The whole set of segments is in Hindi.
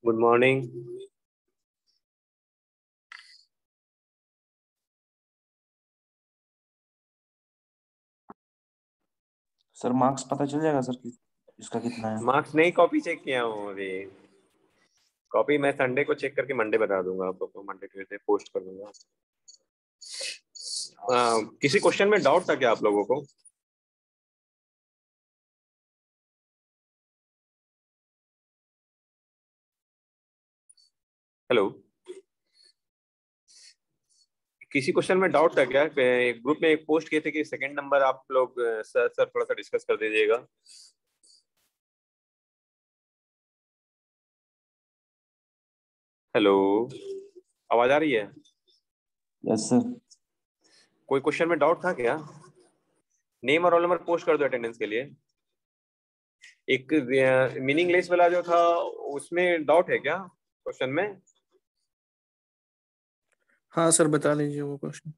Good morning. सर मार्क्स पता चल जाएगा सर कि इसका कितना है? मार्क्स नहीं, कॉपी चेक किया हूँ अभी। कॉपी मैं संडे को चेक करके मंडे बता दूंगा आप लोग को, मंडे ट्यूसडे पोस्ट कर दूंगा। किसी क्वेश्चन में डाउट था क्या आप लोगों को? हेलो, किसी क्वेश्चन में डाउट था क्या? ग्रुप में एक पोस्ट किए थे कि सेकंड नंबर आप लोग सर थोड़ा सा डिस्कस कर दीजिएगा। हेलो, आवाज आ रही है? Yes sir. कोई क्वेश्चन में डाउट था क्या? नेम और रोल नंबर पोस्ट कर दो अटेंडेंस के लिए। एक मीनिंगलेस वाला जो था उसमें डाउट है क्या क्वेश्चन में? हाँ सर, बता लीजिए वो क्वेश्चन।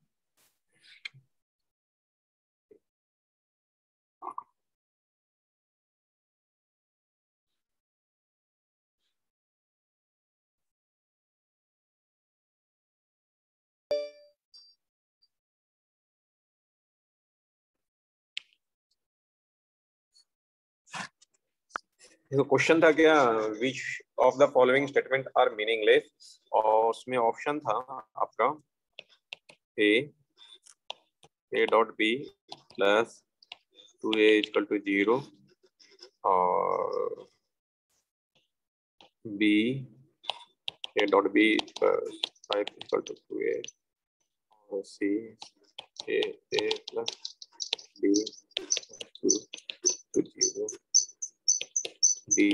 देखो क्वेश्चन था क्या, which of the following statement are meaningless, और उसमें ऑप्शन था आपका A dot B plus 2a equal to 0 और B A dot B 5 equal to 2a और C A plus B to 0 D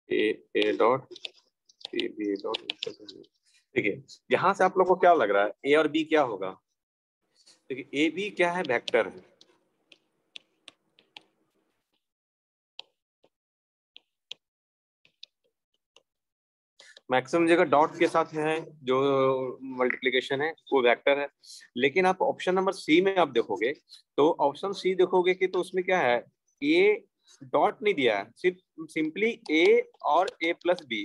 A dot B dot. देखिए यहां से आप लोग को क्या लग रहा है, ए और बी क्या होगा? देखिए ए बी क्या है, वेक्टर है। मैक्सिमम जगह डॉट के साथ है, जो मल्टीप्लिकेशन है वो वेक्टर है। लेकिन आप ऑप्शन नंबर सी में आप देखोगे तो ऑप्शन सी देखोगे कि तो उसमें क्या है, ए डॉट नहीं दिया है, सिर्फ सिंपली ए और ए प्लस बी।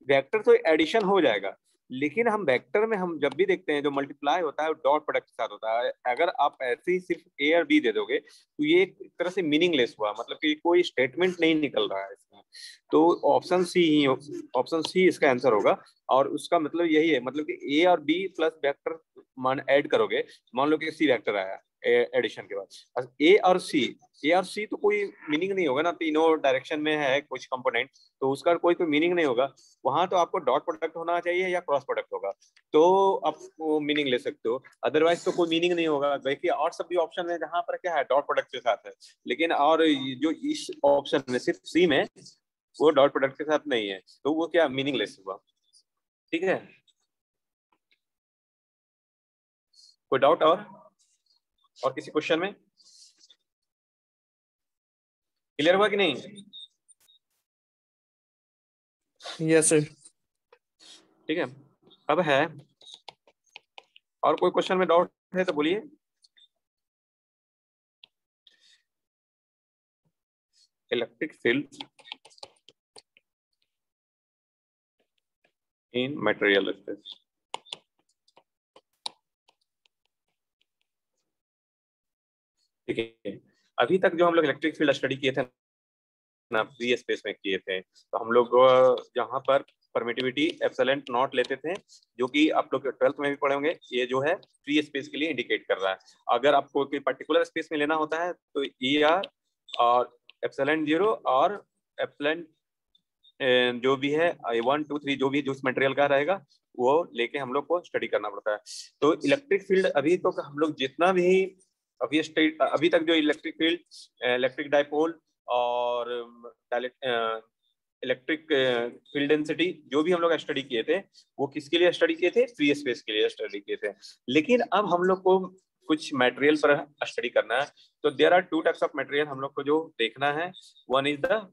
वेक्टर तो एडिशन हो जाएगा, लेकिन हम वेक्टर में हम जब भी देखते हैं जो मल्टीप्लाई होता है वो डॉट प्रोडक्ट के साथ होता है। अगर आप ऐसे ही सिर्फ ए और बी दे दोगे तो ये एक तरह से मीनिंगलेस हुआ, मतलब कि कोई स्टेटमेंट नहीं निकल रहा है इसमें। तो ऑप्शन सी ही, ऑप्शन सी इसका आंसर होगा। और उसका मतलब यही है, मतलब कि ए और बी प्लस वेक्टर मान ऐड करोगे, मान लो कि सी वेक्टर आया एडिशन के बाद, ए और सी तो कोई मीनिंग नहीं होगा ना, तीनों डायरेक्शन में है कुछ कंपोनेंट, तो उसका कोई मीनिंग नहीं होगा। वहां तो आपको डॉट प्रोडक्ट होना चाहिए या क्रॉस प्रोडक्ट होगा, तो आप वो मीनिंग ले सकते हो, अदरवाइज तो कोई मीनिंग नहीं होगा। देखिए और सब भी ऑप्शन है जहां पर क्या है डॉट प्रोडक्ट के साथ है, लेकिन और जो इस ऑप्शन में सिर्फ सी में वो डॉट प्रोडक्ट के साथ नहीं है, तो वो क्या मीनिंगलेस हुआ। ठीक है, कोई डाउट और किसी क्वेश्चन में? क्लियर हुआ कि नहीं? Yes sir. ठीक है, अब है और कोई क्वेश्चन में डाउट है तो बोलिए। इलेक्ट्रिक फील्ड इन मटेरियल स्पेस। ठीक है, अभी तक जो हम लोग इलेक्ट्रिक फील्ड स्टडी किए थे ना, फ्री स्पेस में किए थे, तो हम लोग जहां पर परमिटिविटी एप्सिलॉन नॉट लेते थे, जो कि आप लोग 12th में भी पढ़े होंगे, ये जो है फ्री स्पेस के लिए इंडिकेट कर रहा है। अगर आपको कोई पर्टिकुलर स्पेस में लेना होता है तो ई आर और एप्सिलॉन 0 और एप्सिलॉन जो भी है 1 2 3 जो भी जिस मटेरियल का रहेगा वो लेके हम लोग को स्टडी करना पड़ता है। तो इलेक्ट्रिक फील्ड अभी तो हम लोग जितना भी अभी तक जो इलेक्ट्रिक फील्ड, इलेक्ट्रिक डाइपोल और इलेक्ट्रिक फील्ड डेंसिटी जो भी हम लोग स्टडी किए थे वो किसके लिए स्टडी किए थे, फ्री स्पेस के लिए स्टडी किए थे। लेकिन अब हम लोग को कुछ मटेरियल पर स्टडी करना है। तो there are two types of material हम लोग को जो देखना है। वन इज द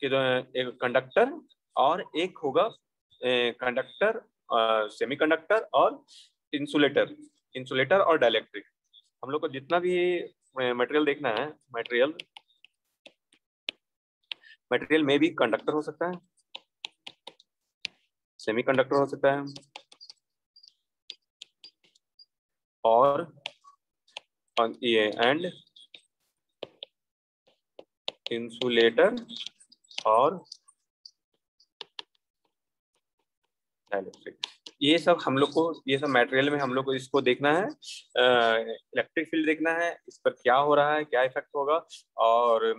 एक कंडक्टर और एक होगा कंडक्टर, सेमीकंडक्टर और इंसुलेटर, इंसुलेटर और डाइलेक्ट्रिक। हम लोग को जितना भी मटेरियल देखना है, मटेरियल में भी कंडक्टर हो सकता है, सेमीकंडक्टर हो सकता है और ये एंड इंसुलेटर और डाइलेक्ट्रिक। ये सब हम लोग को, ये सब मटेरियल में हम लोग को इसको देखना है, इलेक्ट्रिक फील्ड देखना है, इस पर क्या हो रहा है, क्या इफेक्ट होगा। और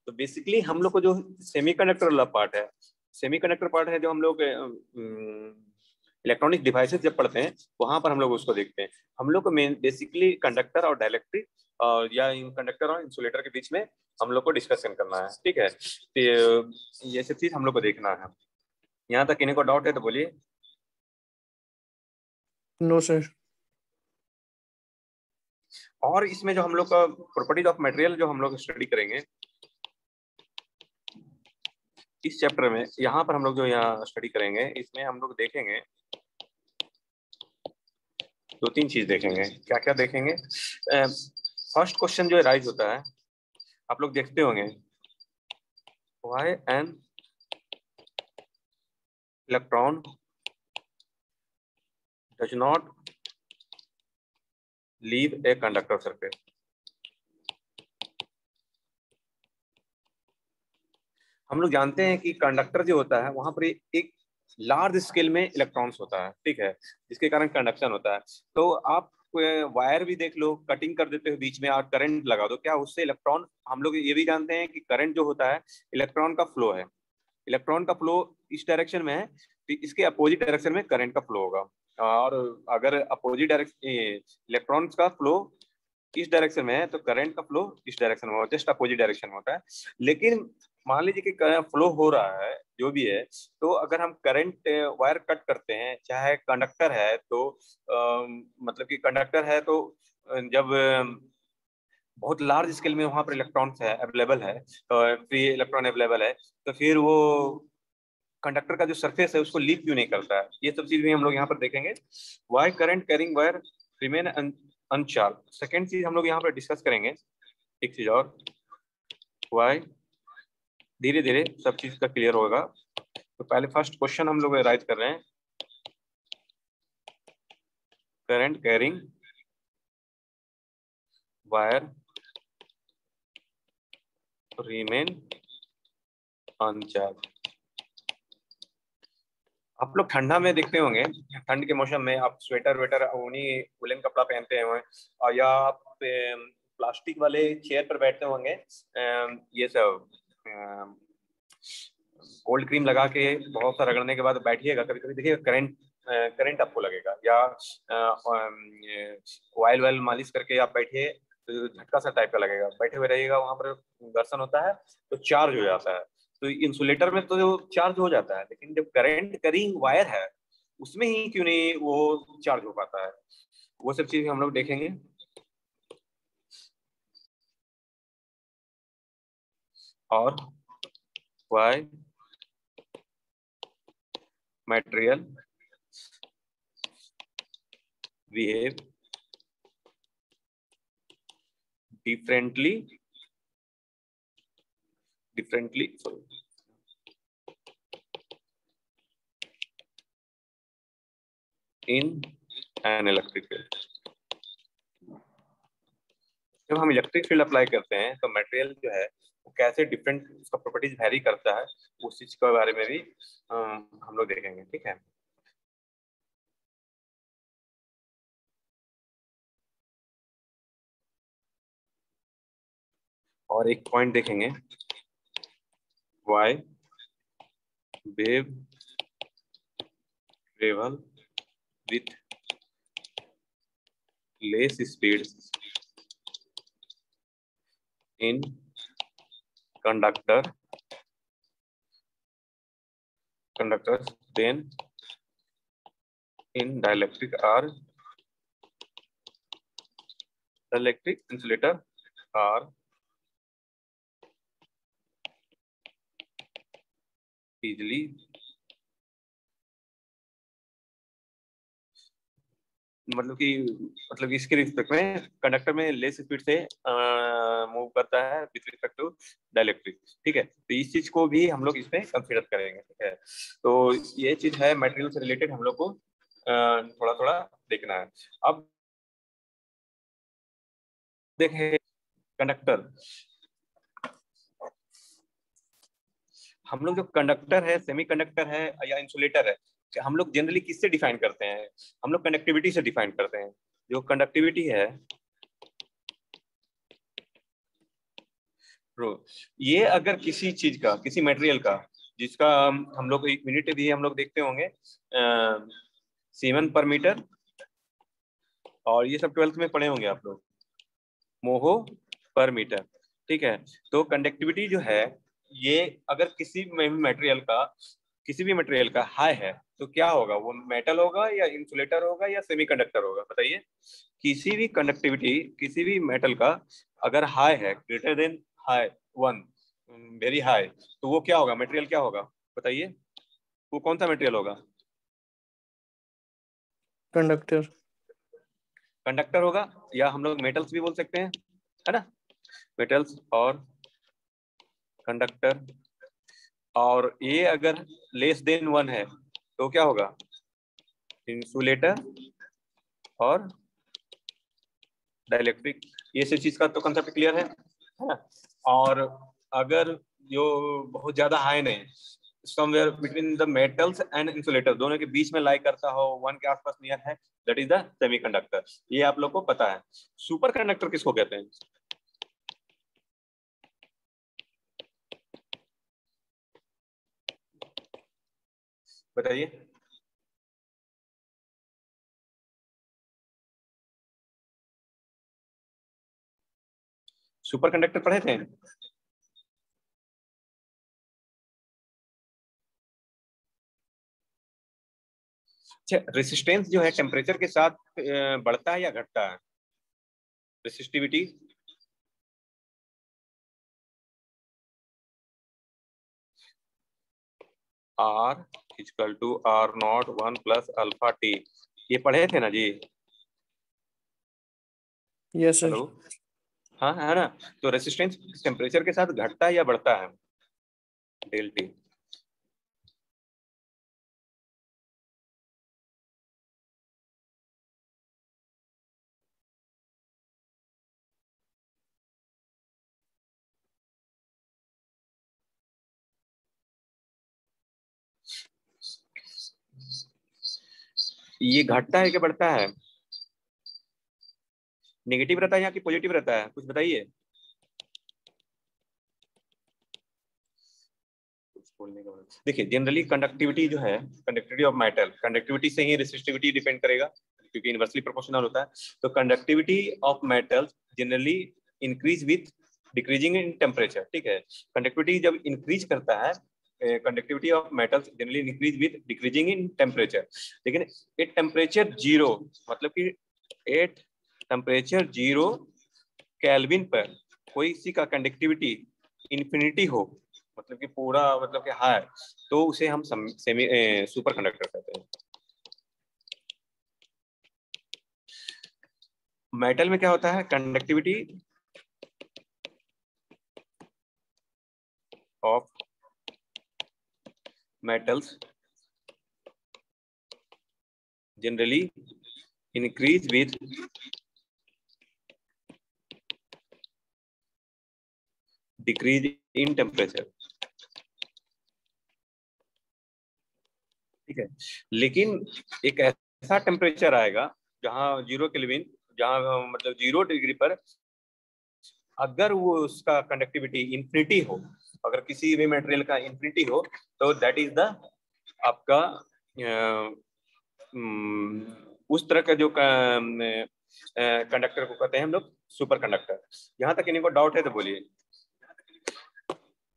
तो बेसिकली हम लोग को जो सेमीकंडक्टर वाला पार्ट है, सेमीकंडक्टर पार्ट है जो हम लोग इलेक्ट्रॉनिक डिवाइसेस जब पढ़ते हैं वहां पर हम लोग उसको देखते हैं। हम लोग को मेन बेसिकली कंडक्टर और डाइलेक्ट्रिक और या इन कंडक्टर और इंसुलेटर के बीच में हम लोग को डिस्कशन करना है, ठीक है। तो ये सब चीज हम लोग को देखना है। यहाँ तक किन्हीं को डाउट है तो बोलिए। No sir. और इसमें जो हम लोग का प्रॉपर्टीज ऑफ मटेरियल जो हम लोग स्टडी करेंगे इस चैप्टर में, यहाँ पर हम लोग जो यहाँ स्टडी करेंगे इसमें हम लोग देखेंगे दो तीन चीज देखेंगे। क्या क्या देखेंगे? फर्स्ट क्वेश्चन जो राइज होता है आप लोग देखते होंगे, why an electron does not leave a conductor surface. हम लोग जानते हैं कि कंडक्टर जो होता है वहां पर एक लार्ज स्केल में इलेक्ट्रॉन्स होता है, ठीक है, जिसके कारण कंडक्शन होता है। तो आप वायर भी देख लो, कटिंग कर देते हो बीच में और करंट लगा दो, क्या उससे इलेक्ट्रॉन, हम लोग ये भी जानते हैं कि करंट जो होता है इलेक्ट्रॉन का फ्लो है। इलेक्ट्रॉन का फ्लो इस डायरेक्शन में है तो इसके अपोजिट डायरेक्शन में करंट का फ्लो होगा। और अगर अपोजिट डायरेक्शन इलेक्ट्रॉन्स का फ्लो इस डायरेक्शन में है तो करंट का फ्लो इस डायरेक्शन में होता है, जस्ट अपोजिट डायरेक्शन में होता है। लेकिन मान लीजिए कि फ्लो हो रहा है जो भी है, तो अगर हम करंट वायर कट करते हैं, चाहे कंडक्टर है तो मतलब कि कंडक्टर है तो जब बहुत लार्ज स्केल में वहां पर इलेक्ट्रॉन्स है अवेलेबल है, फ्री इलेक्ट्रॉन अवेलेबल है, तो फिर वो कंडक्टर का जो सरफेस है उसको लीक क्यों नहीं करता है, ये सब चीज भी हम लोग यहाँ पर देखेंगे। Why current carrying wire remain uncharged. Second चीज हम लोग यहाँ पर डिस्कस करेंगे, एक चीज और, वाई, धीरे धीरे सब चीज का क्लियर होगा। तो पहले फर्स्ट क्वेश्चन हम लोग राइज कर रहे हैं, करंट कैरिंग वायर रिमेन अनचार्ज। आप लोग ठंडा में देखते होंगे, ठंड के मौसम में आप स्वेटर वेटर ऊनी वुलन कपड़ा पहनते हैं और या आप प्लास्टिक वाले चेयर पर बैठते होंगे, ये सब कोल्ड क्रीम लगा के बहुत सा रगड़ने के बाद बैठिएगा, कभी कभी देखिएगा करंट आपको लगेगा, या ऑयल वायल मालिश करके आप बैठिए तो झटका सा टाइप का लगेगा, बैठे हुए रहिएगा वहां पर घर्षण होता है तो चार्ज हो जाता है। तो इंसुलेटर में तो चार्ज हो जाता है, लेकिन जब करंट कैरिंग वायर है उसमें ही क्यों नहीं वो चार्ज हो पाता है, वो सब चीज हम लोग देखेंगे। और why material behave differently in an electric field। जब हम इलेक्ट्रिक फील्ड अप्लाई करते हैं तो मटेरियल जो है वो कैसे डिफरेंट, उसका प्रॉपर्टीज वेरी करता है, उस चीज के बारे में भी हम लोग देखेंगे, ठीक है। और एक पॉइंट देखेंगे, why wave travel with less speed in conductor conductors then in dielectric are dielectric insulator are easily मतलब कि इसके रिस्पेक्ट में कंडक्टर में लेस स्पीड से मूव करता है विथ रिस्पेक्ट टू डाइलेक्ट्रिक। ठीक है, तो इस चीज को भी हम लोग इसमें कंसीडर करेंगे। ठीक है, तो ये चीज है मटेरियल से रिलेटेड, हम लोग को थोड़ा थोड़ा देखना है। अब देखें कंडक्टर, हम लोग जो कंडक्टर है, सेमी कंडक्टर है या इंसुलेटर है, हम लोग जनरली किससे डिफाइन करते हैं? हम लोग कंडक्टिविटी से डिफाइन करते हैं। जो कंडक्टिविटी है ये अगर किसी चीज का, किसी मटेरियल का, जिसका हम लोग एक मिनट भी हम लोग देखते होंगे सीमेन पर मीटर, और ये सब 12th में पढ़े होंगे आप लोग, मोहो पर मीटर। ठीक है, तो कंडक्टिविटी जो है ये अगर किसी भी मटेरियल का हाई है तो क्या होगा? वो मेटल होगा या इंसुलेटर होगा या सेमीकंडक्टर होगा? बताइए। किसी भी कंडक्टिविटी किसी भी मेटल का अगर हाई है, greater than high 1, very high, तो वो क्या होगा? मटेरियल क्या होगा? बताइए, वो कौन सा मटेरियल होगा? कंडक्टर। कंडक्टर होगा, या हम लोग मेटल्स भी बोल सकते हैं, है ना? मेटल्स और कंडक्टर। और ये अगर लेस देन 1 है तो क्या होगा? इंसुलेटर और डाइलेक्ट्रिक। ये सब चीज का तो कंसेप्ट क्लियर है ना? और अगर जो बहुत ज्यादा हाई नहीं, somewhere between the metals and insulator, दोनों के बीच में लाई करता हो, 1 के आसपास नियर है, दैट इज द सेमीकंडक्टर। ये आप लोग को पता है। सुपर कंडक्टर किसको कहते हैं? बताइए। सुपर कंडक्टर पढ़े थे? अच्छा, रेसिस्टेंस जो है टेम्परेचर के साथ बढ़ता है या घटता है? Resistivity R equal to R0 1 plus alpha T, ये पढ़े थे ना जी? Yes sir. हेलो, हाँ है ना? तो रेसिस्टेंस टेम्परेचर के साथ घटता है या बढ़ता है? Del T. ये घटता है कि बढ़ता है? नेगेटिव रहता है या कि पॉजिटिव रहता है? कुछ बताइए। देखिए, जनरली कंडक्टिविटी जो है, कंडक्टिविटी ऑफ मेटल, कंडक्टिविटी से ही रेसिस्टिविटी डिपेंड करेगा, क्योंकि इनवर्सली प्रोपोर्शनल होता है। तो conductivity of metal generally increase with decreasing in temperature. ठीक है, कंडक्टिविटी जब इंक्रीज करता है, conductivity of metals generally increase with decreasing in temperature. लेकिन एट टेम्परेचर 0, मतलब कि एट टेम्परेचर 0 केल्विन पर कोई किसी का कंडक्टिविटी इन्फिनिटी हो, मतलब कि पूरा, मतलब कि हाई, तो उसे हम सेमी सुपर कंडक्टर कहते हैं। मेटल में क्या होता है? Conductivity of metals generally increase with decrease in temperature. ठीक है, लेकिन एक ऐसा टेम्परेचर आएगा जहां 0 केल्विन, जहां मतलब 0 डिग्री पर अगर वो उसका कंडक्टिविटी इंफिनिटी हो, अगर किसी भी मटेरियल का इंफिनिटी हो, तो दैट इज द आपका उस तरह का जो कंडक्टर को कहते हैं हम लोग सुपर कंडक्टर। यहाँ तक इनको डाउट है तो बोलिए।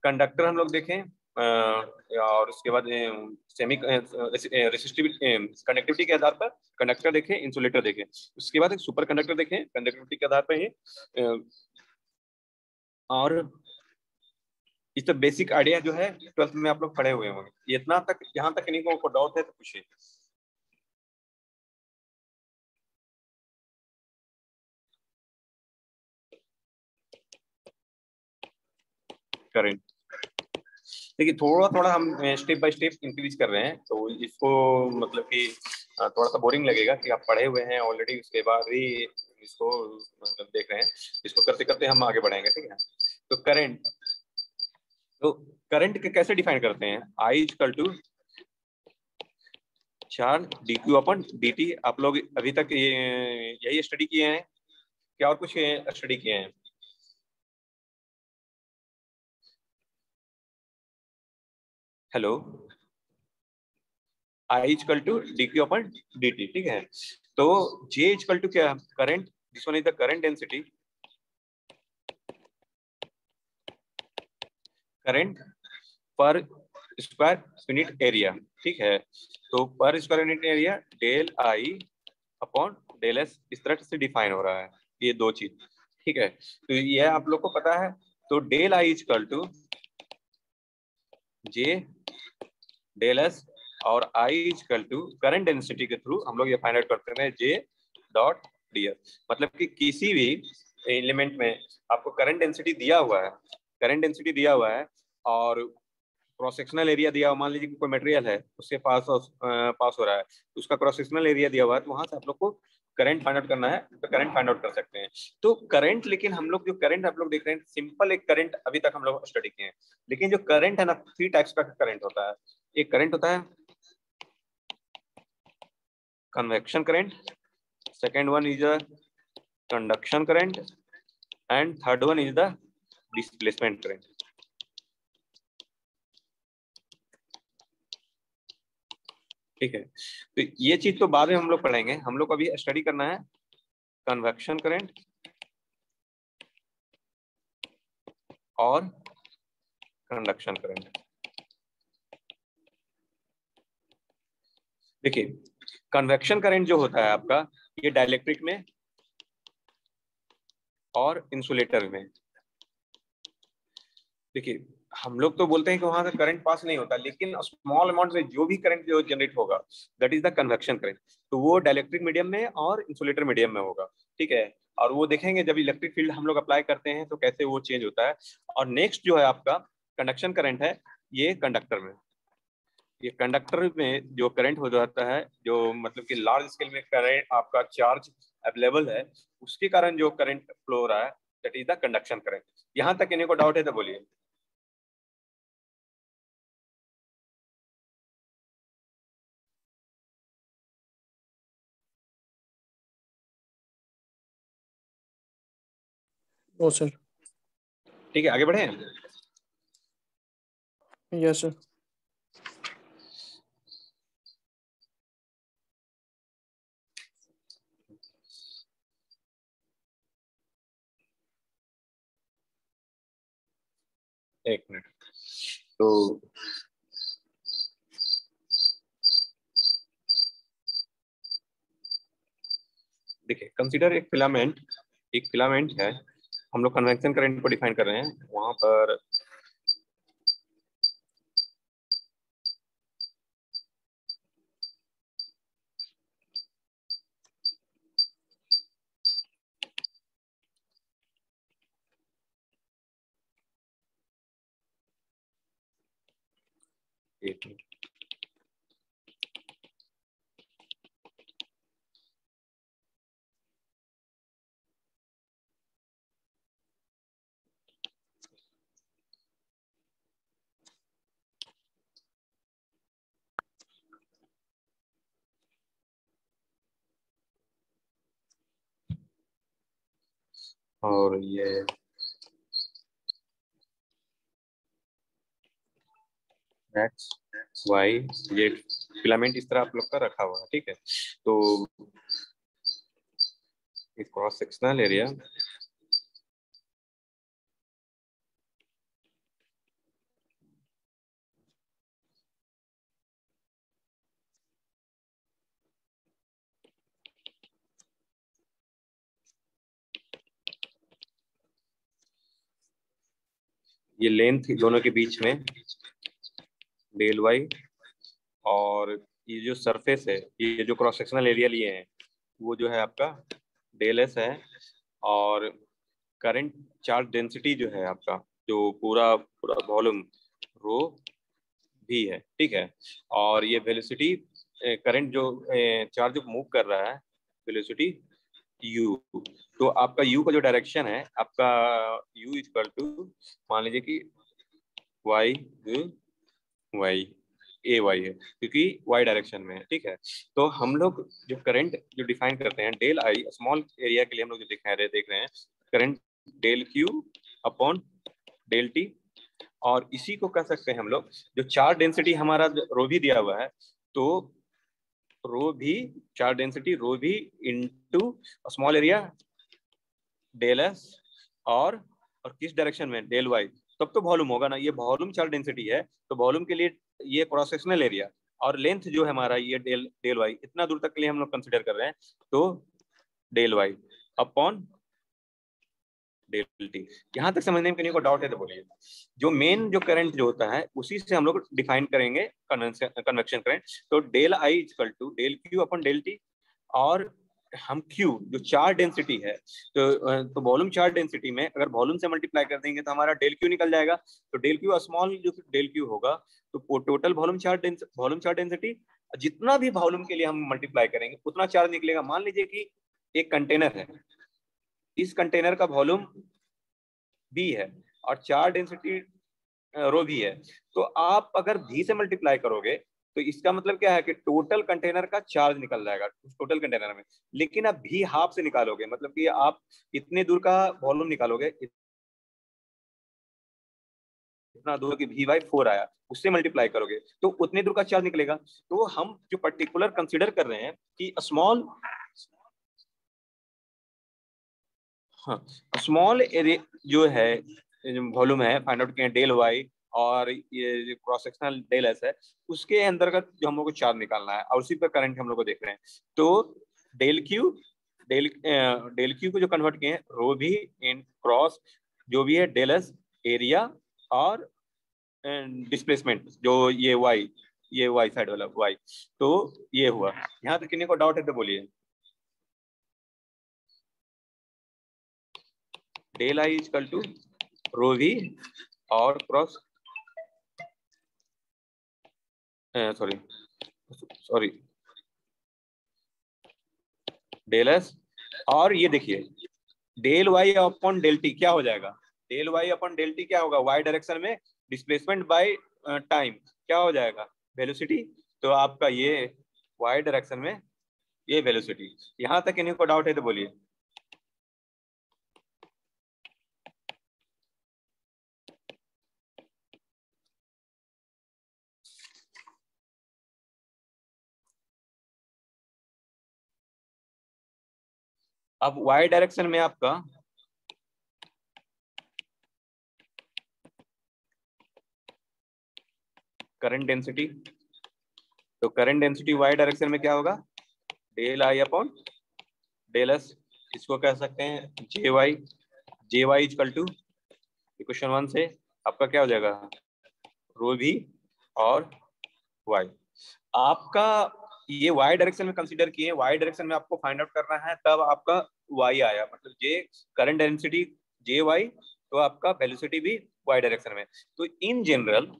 कंडक्टर हम लोग देखें और उसके बाद सेमी रेसिस्टिव कंडक्टिविटी के आधार पर कंडक्टर देखें, इंसुलेटर देखें। उसके बाद एक सुपर कंडक्टर देखें कंडक्टिविटी के आधार पर ही। और इस तो बेसिक आइडिया जो है 12th में आप लोग पढ़े हुए होंगे। इतना तक, यहाँ तक इन्हीं को डाउट है तो पूछिए। करंट देखिए थोड़ा थोड़ा हम स्टेप बाय स्टेप इंक्रीज कर रहे हैं, तो इसको मतलब कि थोड़ा सा बोरिंग लगेगा कि आप पढ़े हुए हैं ऑलरेडी, उसके बाद भी इसको मतलब देख रहे हैं। इसको करते करते हम आगे बढ़ेंगे, ठीक है। तो करंट के कैसे डिफाइन करते हैं? I equal to charge D Q upon D T. आप लोग अभी तक यही स्टडी किए हैं क्या और कुछ स्टडी किए हैं? Hello, I equal to D Q upon D T, ठीक है। तो जे इक्वल टू क्या? Current, this one is the current density, current per square unit area, ठीक है। तो per square unit area del I upon del S इस तरह से डिफाइन हो रहा है, ये दो चीज, ठीक है। तो ये आप लोग को पता है। तो del I equal to J del S और I equal to current density के थ्रू हम लोग ये फाइंड आउट करते हैं जे डॉट डी एस। मतलब कि किसी भी एलिमेंट में आपको करंट डेंसिटी दिया हुआ है, करंट डेंसिटी दिया हुआ है और क्रॉस सेक्शनल एरिया दिया हुआ, मान लीजिए कि कोई मटेरियल है उससे पास हो रहा है, उसका क्रॉस सेक्शनल एरिया दिया हुआ है, तो वहां से आप लोग को करंट फाइंड आउट करना है, तो करंट फाइंड आउट कर सकते हैं। तो करंट, लेकिन हम लोग जो करंट आप लोग देख रहे हैं सिंपल एक करंट अभी तक हम लोग स्टडी किए हैं, लेकिन जो करंट है ना 3 टाइप्स का करंट होता है। एक करंट होता है convection current, second one is a conduction current and third one is the displacement current, ठीक है। तो ये चीज तो बाद में हम लोग पढ़ेंगे, हम लोग को अभी स्टडी करना है कन्वेक्शन करंट और कंडक्शन करंट। देखिए कन्वेक्शन करंट जो होता है आपका, ये डाइलेक्ट्रिक में और इंसुलेटर में। देखिए हम लोग तो बोलते हैं कि वहां से करंट पास नहीं होता, लेकिन स्मॉल अमाउंट में जो भी करंट जो जनरेट होगा that is the convection current. तो वो डाइलेक्ट्रिक मीडियम में और इंसुलेटर मीडियम में होगा, ठीक है। और वो देखेंगे जब इलेक्ट्रिक फील्ड हम लोग अप्लाई करते हैं तो कैसे वो चेंज होता है। और नेक्स्ट जो है आपका कंडक्शन करंट है, ये कंडक्टर में, ये कंडक्टर में जो करंट हो जाता है, जो मतलब कि लार्ज स्केल में करंट आपका चार्ज अवेलेबल है, उसके कारण जो करंट फ्लो हो रहा है that is the conduction current. यहाँ तक इन्हें को डाउट है तो बोलिए। No sir. ठीक है, आगे बढ़े। Yes sir. एक मिनट। तो देखिए कंसीडर एक फिलामेंट, एक फिलामेंट है, हम लोग कन्वेक्शन करंट को डिफाइन कर रहे हैं वहां पर। एक मिनट। और ये एक्स वाई ये फिलामेंट इस तरह आप लोग का रखा हुआ है, ठीक है। तो क्रॉस सेक्शनल एरिया ये लेंथ दोनों के बीच में डेल वाई, और ये जो सरफेस है, ये जो क्रॉस सेक्शनल एरिया लिए हैं वो जो है आपका डेल एस है, और करंट चार्ज डेंसिटी जो है आपका, जो पूरा पूरा वॉल्यूम रो भी है, ठीक है। और ये वेलोसिटी, करंट जो चार्ज मूव कर रहा है, वेलोसिटी u। तो आपका u का जो डायरेक्शन है आपका, u इक्वल टू, मान लीजिए कि y y ए वाई है, क्योंकि y डायरेक्शन में है, ठीक है। तो हम लोग जो करंट जो डिफाइन करते हैं, डेल आई स्मॉल एरिया के लिए हम लोग जो देख रहे हैं current del Q upon del T, और इसी को कह सकते हैं हम लोग, जो चार्ज डेंसिटी हमारा रो भी दिया हुआ है, तो रो भी चार्ज डेंसिटी रो भी into small area del S, और किस डायरेक्शन में डेल वाई, तब तो वॉल्यूम होगा ना। ये वॉल्यूम चार्ज डेंसिटी है, तो वॉल्यूम के लिए ये क्रॉस सेक्शनल एरिया, और लेंथ जो है हमारा ये डेल डेल वाई, इतना दूर तक के लिए हम लोग कंसिडर कर रहे हैं, तो del Y upon del T. यहाँ तक समझने में किसी को डाउट है तो बोलिए। जो मेन जो करंट जो होता है उसी से हम लोग डिफाइन करेंगे कन्वेक्शन करंट। तो del I equal to del Q upon del T, और हम Q जो चार्ज डेंसिटी है, तो वॉल्यूम चार्ज डेंसिटी में अगर वॉल्यूम से मल्टीप्लाई कर देंगे तो हमारा डेल Q निकल जाएगा। तो डेल Q स्मॉल जो डेल Q होगा, तो टोटल वॉल्यूम चार्ज डेंसिटी, जितना भी वॉल्यूम के लिए हम मल्टीप्लाई करेंगे उतना चार्ज निकलेगा। मान लीजिए कि एक कंटेनर है, इस कंटेनर का वॉल्यूम भी है और चार्ज डेंसिटी रो भी है, तो आप अगर भी से मल्टीप्लाई करोगे तो इसका मतलब क्या है कि टोटल कंटेनर का चार्ज निकल जाएगा उस टोटल कंटेनर में। लेकिन आप भी हाफ से निकालोगे, मतलब कि आप इतने दूर का वॉल्यूम निकालोगे, इतना दूर की भी बाई 4 आया, उससे मल्टीप्लाई करोगे तो उतने दूर का चार्ज निकलेगा। तो हम जो पर्टिकुलर कंसिडर कर रहे हैं कि स्मॉल, हाँ, स्मॉल एरिया जो है वॉल्यूम है, फाइंड आउट किया डेल वाई, और ये क्रॉस सेक्शनल डेल एस है, उसके अंतर्गत जो हम लोग को चार्ज निकालना है, और उसी पर करंट हम लोग को देख रहे हैं। तो डेल क्यू डेल क्यू को जो कन्वर्ट किए हैं रो भी इन क्रॉस जो भी है डेल एस एरिया, और डिस्प्लेसमेंट जो ये वाई साइड वाला वाई। तो ये हुआ। यहाँ तक किन्हीं को डाउट है तो बोलिए। Del I equal to rho V और क्रॉस सॉरी डेल एस, और ये देखिए del Y upon del T क्या हो जाएगा, del Y upon del T क्या होगा, वाई डायरेक्शन में डिस्प्लेसमेंट बाय टाइम क्या हो जाएगा, वेलोसिटी। तो आपका ये वाई डायरेक्शन में ये वेलोसिटी। यहाँ तक इन्हीं को डाउट है तो बोलिए। अब वाई डायरेक्शन में आपका करंट डेंसिटी, तो करंट डेंसिटी वाई डायरेक्शन में क्या होगा, del I upon del S. इसको कह सकते हैं J Y equal to equation 1 से आपका क्या हो जाएगा, रो भी और वाई। आपका ये वाई डायरेक्शन में कंसीडर किए, वाई डायरेक्शन में आपको फाइंड आउट करना है, तब आपका वाई आया, मतलब जे करंट डेंसिटी जे वाई, तो आपका वेलोसिटी भी वाई डायरेक्शन में। तो इन जनरल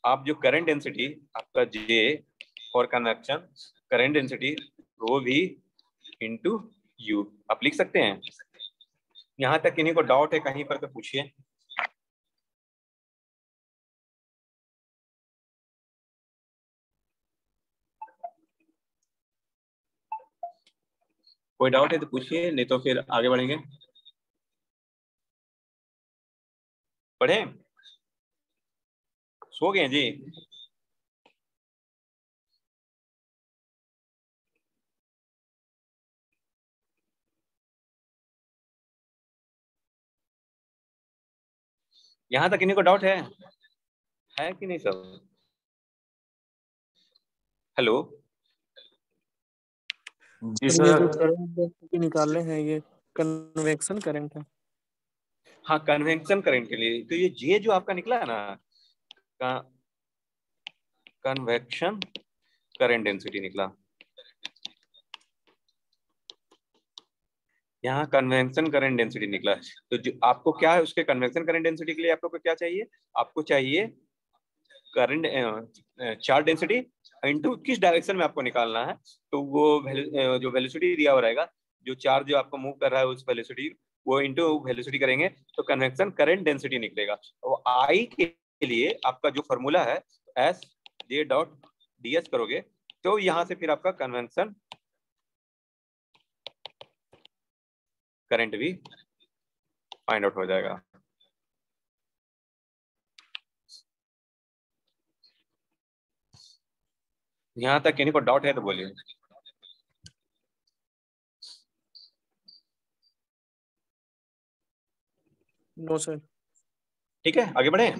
आप जो करंट डेंसिटी आपका J for convection, current density rho भी इंटू यू आप लिख सकते हैं। यहाँ तक किन्हीं को डाउट है कहीं पर तो पूछिए। कोई डाउट है तो पूछिए, नहीं तो फिर आगे बढ़ेंगे। पढ़े, सो गए जी। यहाँ तक किन्हीं को डाउट है कि नहीं सब? हेलो जी सर ये जो सर। करंट डेंसिटी निकाले हैं ये कन्वेक्शन करंट है। हाँ, कन्वेक्शन करंट के लिए तो ये जे जो आपका निकला है ना, कन्वेक्शन करंट डेंसिटी निकला। यहाँ कन्वेक्शन करंट डेंसिटी निकला। तो जो आपको क्या है, उसके कन्वेक्शन करंट डेंसिटी के लिए आपको क्या चाहिए, आपको चाहिए करंट चार्ज डेंसिटी इनटू किस डायरेक्शन में आपको निकालना है। तो वो जो वेलोसिटी दिया हुआ रहेगा, जो चार्ज जो आपको मूव कर रहा है उस वेलोसिटी, वो इनटू वेलोसिटी करेंगे तो कन्वेक्शन करंट डेंसिटी निकलेगा। तो आई के लिए आपका जो फॉर्मूला है एस जे डॉट डी एस करोगे तो यहाँ से फिर आपका कन्वेक्शन करंट भी फाइंड आउट हो जाएगा। यहाँ तक किन्हीं को डाउट है तो बोलिए। No sir. ठीक है, आगे बढ़े।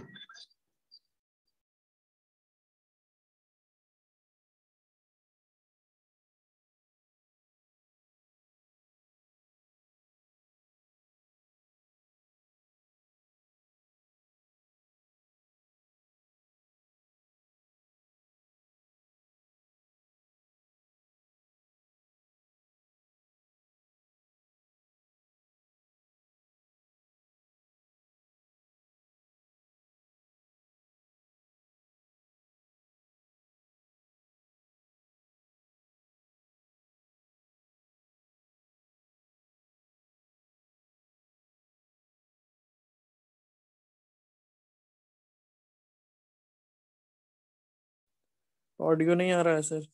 ऑडियो नहीं आ रहा है सर।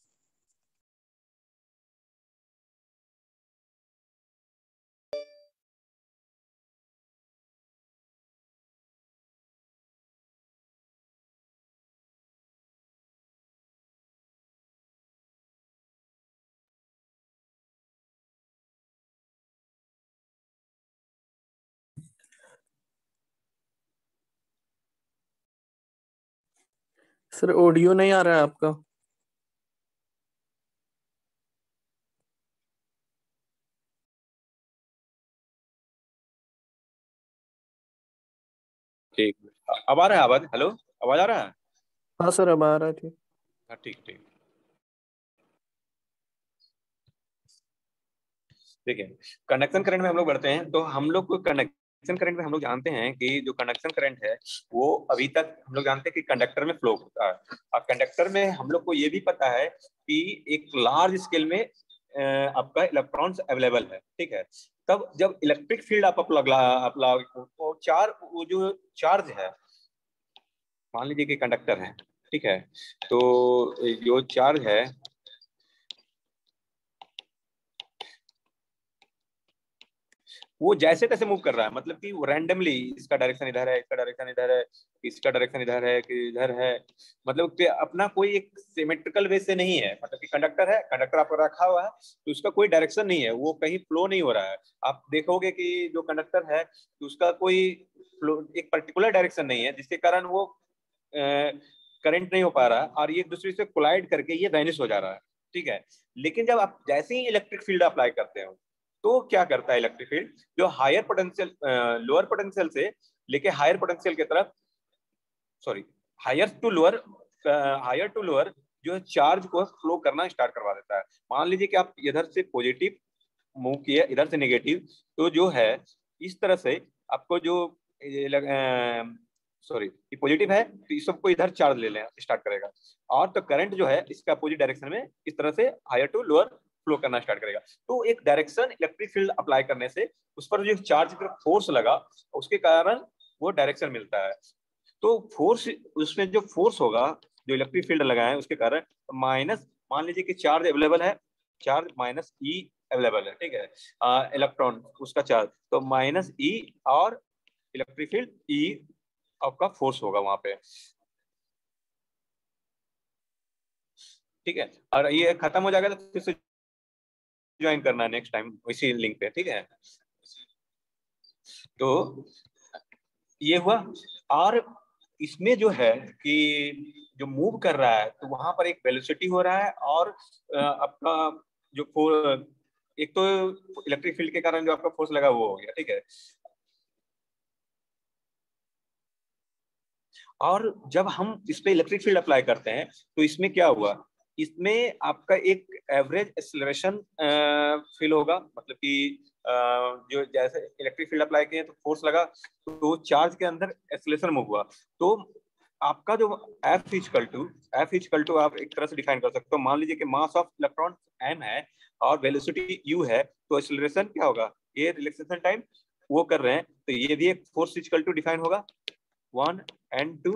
सर ऑडियो नहीं आ रहा है आपका। ठीक, अब आ रहा है आवाज? हेलो, आवाज आ रहा है? हाँ सर अब आ रहा थी। हाँ, ठीक ठीक। ठीक है, कंडक्शन करंट में हम लोग बढ़ते हैं। तो हम लोग को कंडक्शन करंट में हम लोग जानते हैं कि जो कंडक्शन करंट है वो अभी तक हम लोग जानते हैं कि कंडक्टर में फ्लो होता है। और कंडक्टर में हम लोग को ये भी पता है कि एक लार्ज स्केल में आपका इलेक्ट्रॉन्स अवेलेबल है। ठीक है, तब जब इलेक्ट्रिक फील्ड आप अप्लाई वो जो चार्ज है, मान लीजिए कि कंडक्टर है, ठीक है, तो जो चार्ज है वो जैसे तैसे मूव कर रहा है, मतलब कि वो रैंडमली, इसका डायरेक्शन इधर है, इसका डायरेक्शन इधर है, इसका डायरेक्शन इधर है कि इधर है, मतलब कि अपना कोई एक सिमेट्रिकल वे से नहीं है। मतलब कि कंडक्टर है, कंडक्टर आपको रखा हुआ है तो उसका कोई डायरेक्शन नहीं है, वो कहीं फ्लो नहीं हो रहा है। आप देखोगे कि जो कंडक्टर है तो उसका कोई फ्लो, एक पर्टिकुलर डायरेक्शन नहीं है, जिसके कारण वो करंट नहीं हो पा रहा है और ये एक दूसरे से कोलाइड करके ये वैनिश हो जा रहा है। ठीक है, लेकिन जब आप जैसे ही इलेक्ट्रिक फील्ड अप्लाई करते हो तो क्या करता है इलेक्ट्रिक फील्ड, जो हायर पोटेंशियल लोअर पोटेंशियल से लेके हायर पोटेंशियल की तरफ, सॉरी, हायर टू लोअर जो है चार्ज को फ्लो करना स्टार्ट करवा देता है। मान लीजिए कि आप इधर से पॉजिटिव मूव किए, इधर से नेगेटिव, तो जो है इस तरह से आपको जो सॉरी ये पॉजिटिव है तो इस सबको इधर चार्ज ले लेना स्टार्ट करेगा, और तो करंट जो है इसका अपोजिट डायरेक्शन में इस तरह से हायर टू लोअर फ्लो करना स्टार्ट करेगा। तो एक डायरेक्शन इलेक्ट्रिक फील्ड अप्लाई करने से उस पर जो चार्ज का फोर्स लगा उसके कारण वो डायरेक्शन मिलता है। तो फोर्स, उसमें जो फोर्स होगा जो इलेक्ट्रिक फील्ड लगा है उसके कारण माइनस, मान लीजिए कि चार्ज अवेलेबल है, चार्ज माइनस ई अवेलेबल है, ठीक है, इलेक्ट्रॉन उसका चार्ज, तो माइनस ई और इलेक्ट्रिक फील्ड ई आपका फोर्स होगा वहां पे। ठीक है, और ये खत्म हो जाएगा तो फिर से ज्वाइन करना है नेक्स्ट टाइम इसी लिंक पे। ठीक है, तो ये हुआ। और इसमें जो है कि जो मूव कर रहा है तो वहां पर एक वेलोसिटी हो रहा है, और आपका जो एक तो इलेक्ट्रिक फील्ड के कारण जो आपका फोर्स लगा वो हो गया, ठीक है। और जब हम इस पे इलेक्ट्रिक फील्ड अप्लाई करते हैं तो इसमें क्या हुआ, इसमें आपका एक एवरेज एक्सेलरेशन फील होगा, मतलब कि जो जैसे इलेक्ट्रिक फील्ड अप्लाई किए तो फोर्स लगा तो चार्ज के अंदर एक्सेलरेशन मूव हुआ। तो आपका जो F इक्वल टू आप एक तरह से डिफाइन कर सकते हो, मान लीजिए कि मास ऑफ इलेक्ट्रॉन m है और वेलोसिटी u है, तो एक्सेलरेशन क्या होगा, ये रिलैक्सेशन टाइम वो कर रहे हैं, तो ये भी एक फोर्स इक्वल टू डिफाइन होगा 1 and 2।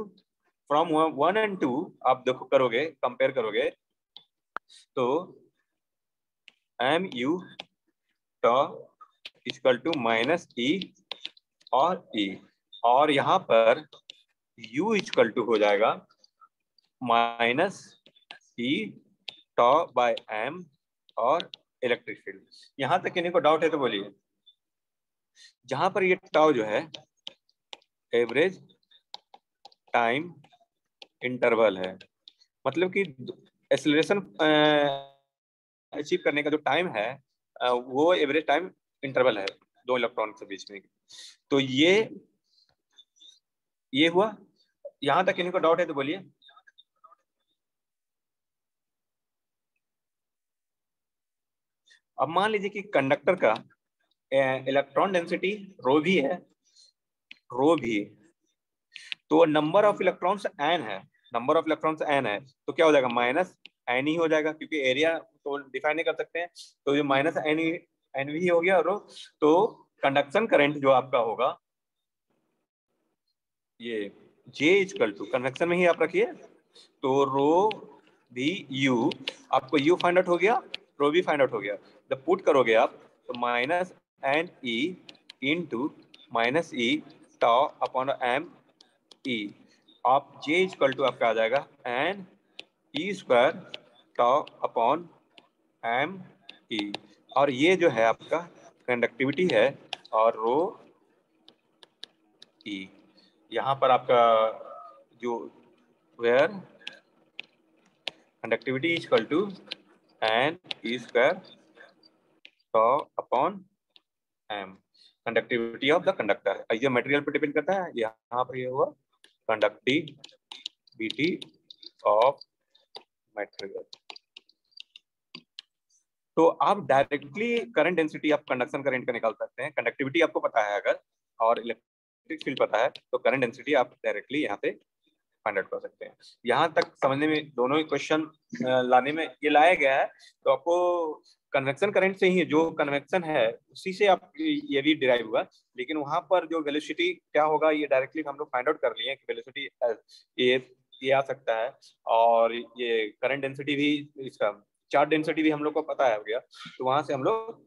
फ्रॉम 1 and 2 आप देखो करोगे, कंपेयर करोगे तो mu tau equal to minus E और ई, और यहाँ पर u इक्वल टू हो जाएगा माइनस ई टॉ बाय m और इलेक्ट्रिक फील्ड। यहाँ तक किन्हीं को डाउट है तो बोलिए। जहां पर ये टाउ जो है एवरेज टाइम इंटरवल है, मतलब कि एक्सेलरेशन अचीव करने का जो टाइम है वो एवरेज टाइम इंटरवल है दो इलेक्ट्रॉन के बीच में। तो ये हुआ। यहां तक किन्हीं को डाउट है तो बोलिए। अब मान लीजिए कि कंडक्टर का इलेक्ट्रॉन डेंसिटी रो भी है, तो नंबर ऑफ इलेक्ट्रॉन्स n है, तो क्या हो जाएगा, माइनस n ही हो जाएगा, क्योंकि एरिया तो डिफाइन नहीं कर सकते हैं, तो ये माइनस n भी हो गया रो। तो कंडक्शन करंट जो आपका होगा ये J इक्वल टू, कन्वेक्शन में ही आप रखिए, तो रो भी U, आपको U फाइंड आउट हो गया, रो भी फाइंड आउट हो गया। जब पुट करोगे आप तो minus N E into minus E tau upon M E, आप J इक्वल टू आपका आ जाएगा N E square tau upon M E, और ये जो है आपका कंडक्टिविटी है, और रो ई। यहाँ पर आपका जो where conductivity equal to N E square tau upon M, conductivity of the conductor. ये मटेरियल पर डिपेंड करता है, यहाँ पर ये हुआ कंडक्टिविटी ऑफ मटेरियल। तो आप डायरेक्टली करंट डेंसिटी आप कंडक्शन करंट का निकाल सकते हैं। कंडक्टिविटी आपको पता है अगर, और इलेक्ट्रिक फील्ड पता है, तो करंट डेंसिटी आप डायरेक्टली यहाँ पे फाइंड आउट कर सकते हैं। यहाँ तक समझने में, दोनों ही क्वेश्चन लाने में ये लाया गया है, तो आपको कन्वेक्शन करंट से ही, जो कन्वेक्शन है उसी से आप ये भी डिराइव हुआ, लेकिन वहां पर जो वेलोसिटी क्या होगा ये डायरेक्टली हम लोग फाइंड आउट कर लिए हैं कि वेलोसिटी ये आ सकता है, और ये करंट डेंसिटी भी, इसका चार्ज डेंसिटी भी हम लोग को पता है हो गया, तो वहां से हम लोग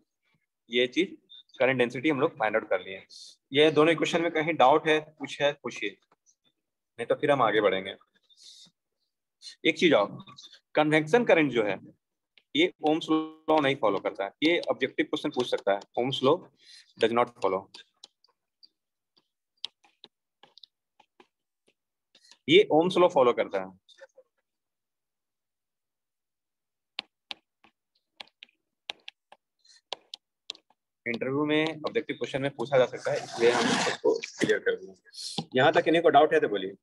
ये चीज करंट डेंसिटी हम लोग फाइंड आउट कर लिए। ये दोनों क्वेश्चन में कहीं डाउट है, कुछ है पूछिए, नहीं तो फिर हम आगे बढ़ेंगे। एक चीज और, कन्वेक्शन करंट जो है ये ओम्स लॉ नहीं फॉलो करता है, ये ऑब्जेक्टिव क्वेश्चन पूछ सकता है, Ohm's law does not follow, ये ओम्स लॉ फॉलो करता है। इंटरव्यू में ऑब्जेक्टिव क्वेश्चन में पूछा जा सकता है, इसलिए हम उसको क्लियर कर देंगे। यहाँ तक किन्हीं को डाउट है तो बोलिए।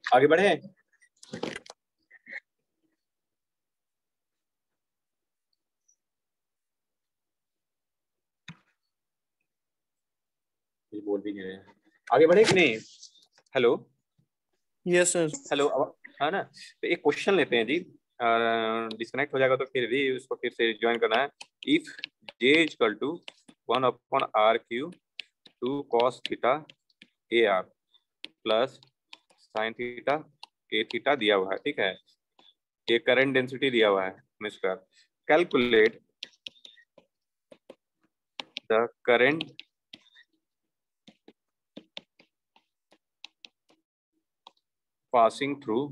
आगे बढ़े। ये बोल भी नहीं रहे, आगे बढ़े कि नहीं। Hello yes sir. हेलो, है ना। तो एक क्वेश्चन लेते हैं जी, डिस्कनेक्ट हो जाएगा तो फिर भी उसको फिर से ज्वाइन करना है। If J equal to 1 upon R Q 2 cos theta A R plus sine theta A theta दिया हुआ है, ठीक है, ये करंट डेंसिटी दिया हुआ है square, calculate the current passing through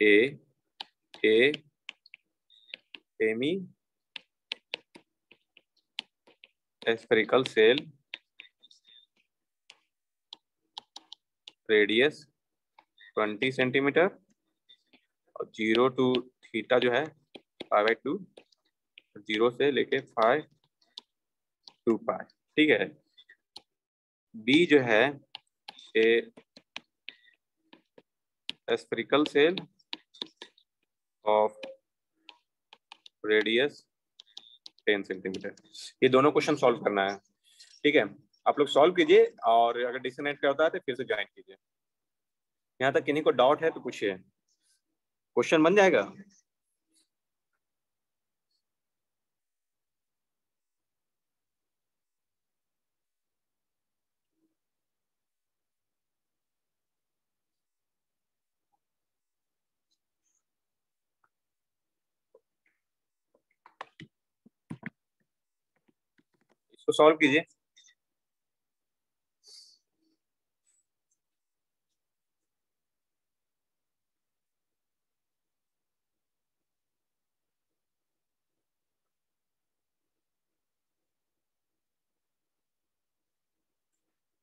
a semi spherical cell radius 20 centimetre और 0 to थीटा जो है 5/2, 0 से लेके 5 to पाई, ठीक है। बी जो है ए spherical cell of radius 10 centimetre. ये दोनों क्वेश्चन सॉल्व करना है, ठीक है। आप लोग सॉल्व कीजिए और अगर डिस्कनेक्ट का होता है तो फिर से ज्वाइन कीजिए। यहाँ तक किन्हीं को डाउट है तो पूछिए, क्वेश्चन बन जाएगा। इसको सॉल्व कीजिए।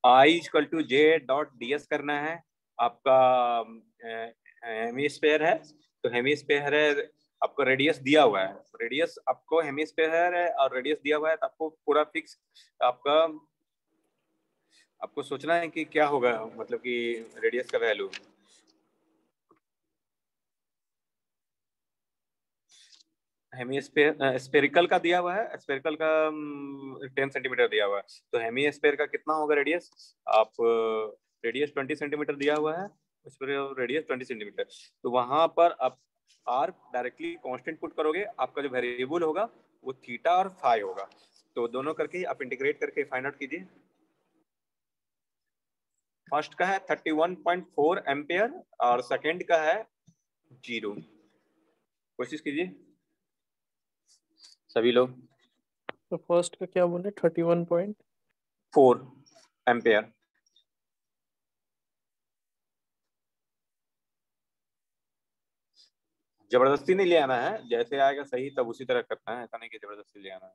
I equal to J dot D S करना है। आपका हेमीस्फेयर है तो हेमीस्फेयर है, आपको रेडियस दिया हुआ है, रेडियस आपको हेमीस्फेयर है और रेडियस दिया हुआ है तो आपको पूरा फिक्स आपका आपको सोचना है कि क्या होगा, मतलब कि रेडियस का वैल्यू। हेमीस्फेयर स्पेरिकल का दिया हुआ है, स्पेरिकल का 10 सेंटीमीटर दिया हुआ है, तो हेमीस्फेयर का कितना होगा रेडियस? आप रेडियस 20 सेंटीमीटर दिया हुआ है, उस पर रेडियस 20 सेंटीमीटर, तो वहां पर आप आर डायरेक्टली कांस्टेंट पुट करोगे, आपका जो वेरिएबल होगा वो थीटा और फाई होगा, तो दोनों करके आप इंटीग्रेट करके फाइंड आउट कीजिए। फर्स्ट का है 31.4 एम्पियर और सेकंड का है 0। कोशिश कीजिए सभी लोग। तो फर्स्ट का क्या बोले? 31.4 एम्पियर। जबरदस्ती नहीं ले आना है, जैसे आएगा सही तब उसी तरह करना है, ऐसा नहीं कि जबरदस्ती ले आना है।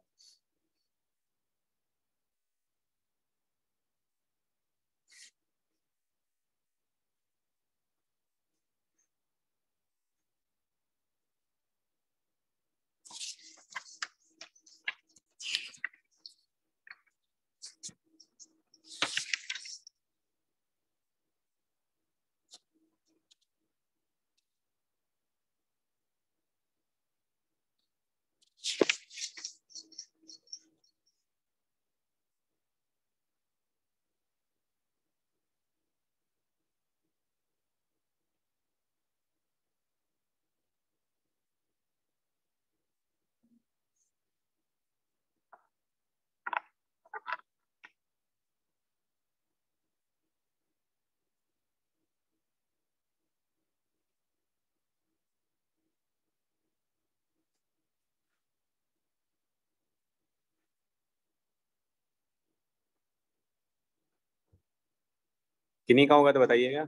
किन्हीं का होगा तो बताइएगा।